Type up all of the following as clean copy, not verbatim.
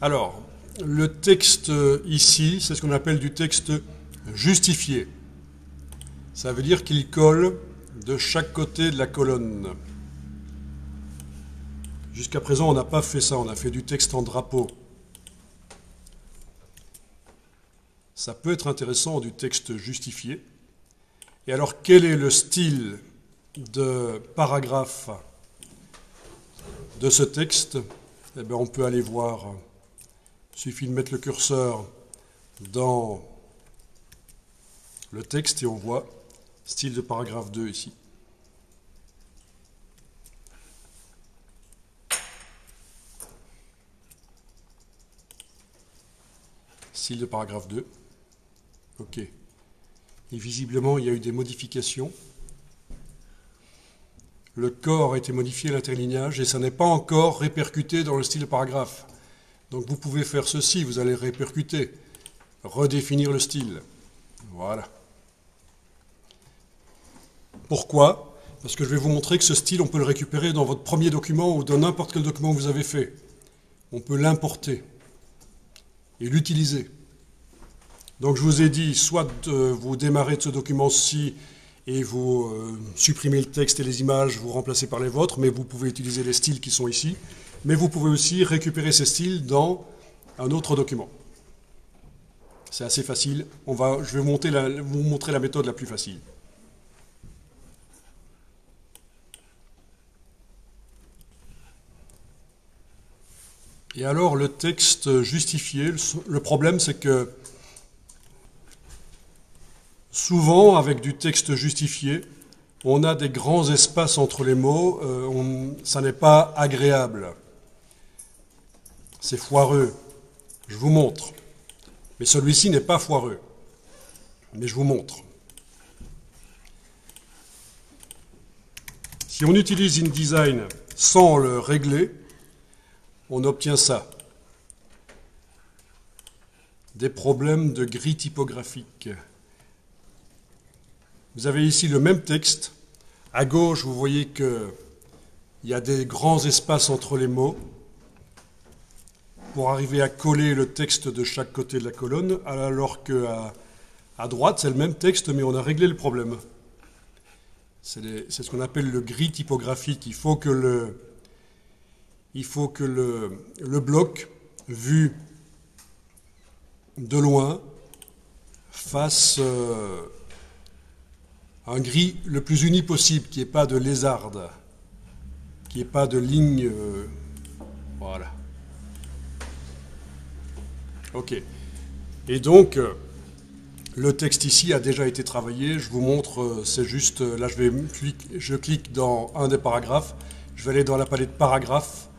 Alors, le texte ici, c'est ce qu'on appelle du texte justifié. Ça veut dire qu'il colle de chaque côté de la colonne. Jusqu'à présent, on n'a pas fait ça, on a fait du texte en drapeau. Ça peut être intéressant du texte justifié. Et alors, quel est le style de paragraphe de ce texte? Eh bien, on peut aller voir. Il suffit de mettre le curseur dans le texte et on voit style de paragraphe 2 ici. Style de paragraphe 2. OK. Et visiblement, il y a eu des modifications. Le corps a été modifié, l'interlignage, et ça n'est pas encore répercuté dans le style de paragraphe. Donc vous pouvez faire ceci, vous allez répercuter, redéfinir le style. Voilà. Pourquoi? Parce que je vais vous montrer que ce style, on peut le récupérer dans votre premier document ou dans n'importe quel document que vous avez fait. On peut l'importer et l'utiliser. Donc je vous ai dit, soit vous démarrez de ce document-ci et vous supprimez le texte et les images, vous remplacez par les vôtres, mais vous pouvez utiliser les styles qui sont ici. Mais vous pouvez aussi récupérer ces styles dans un autre document. C'est assez facile. Je vais vous montrer la méthode la plus facile. Et alors, le texte justifié, le problème, c'est que souvent, avec du texte justifié, on a des grands espaces entre les mots, ça n'est pas agréable. C'est foireux. Je vous montre. Mais celui-ci n'est pas foireux. Mais je vous montre. Si on utilise InDesign sans le régler, on obtient ça. Des problèmes de gris typographique. Vous avez ici le même texte. À gauche, vous voyez qu'il y a des grands espaces entre les mots pour arriver à coller le texte de chaque côté de la colonne, alors qu'à droite, c'est le même texte, mais on a réglé le problème. C'est ce qu'on appelle le gris typographique. Il faut que le bloc, vu de loin, fasse un gris le plus uni possible, qu'il n'y ait pas de lézarde, qu'il n'y ait pas de ligne. Voilà. OK. Et donc, le texte ici a déjà été travaillé. Je vous montre, c'est juste, là je clique dans un des paragraphes, je vais aller dans la palette paragraphes,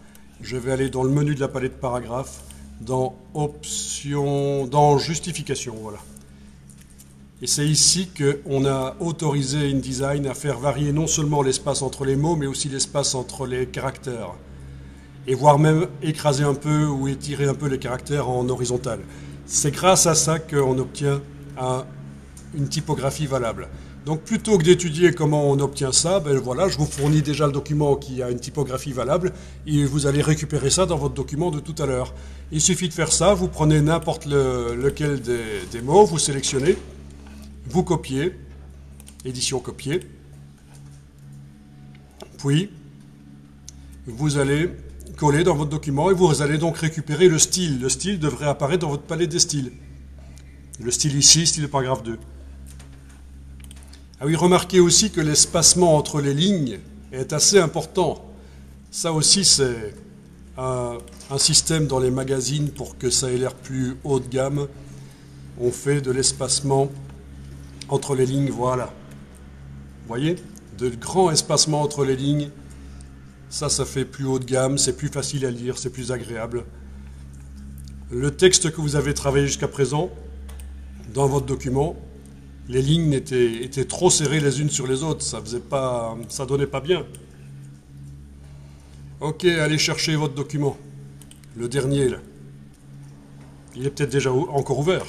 je vais aller dans le menu de la palette paragraphes, dans options, dans justification, voilà. Et c'est ici qu'on a autorisé InDesign à faire varier non seulement l'espace entre les mots, mais aussi l'espace entre les caractères. Et voire même écraser un peu ou étirer un peu les caractères en horizontal. C'est grâce à ça qu'on obtient une typographie valable. Donc plutôt que d'étudier comment on obtient ça, ben voilà, je vous fournis déjà le document qui a une typographie valable et vous allez récupérer ça dans votre document de tout à l'heure. Il suffit de faire ça, vous prenez n'importe lequel des mots, vous sélectionnez, vous copiez, édition copier, puis vous allez coller dans votre document et vous allez donc récupérer le style. Le style devrait apparaître dans votre palette des styles. Le style ici, style de paragraphe 2. Ah oui, remarquez aussi que l'espacement entre les lignes est assez important. Ça aussi, c'est un système dans les magazines pour que ça ait l'air plus haut de gamme. On fait de l'espacement entre les lignes, voilà. Vous voyez? De grands espacements entre les lignes. Ça fait plus haut de gamme, c'est plus facile à lire, c'est plus agréable. Le texte que vous avez travaillé jusqu'à présent, dans votre document, les lignes étaient trop serrées les unes sur les autres, ça donnait pas bien. Ok, allez chercher votre document, le dernier là. Il est peut-être déjà encore ouvert.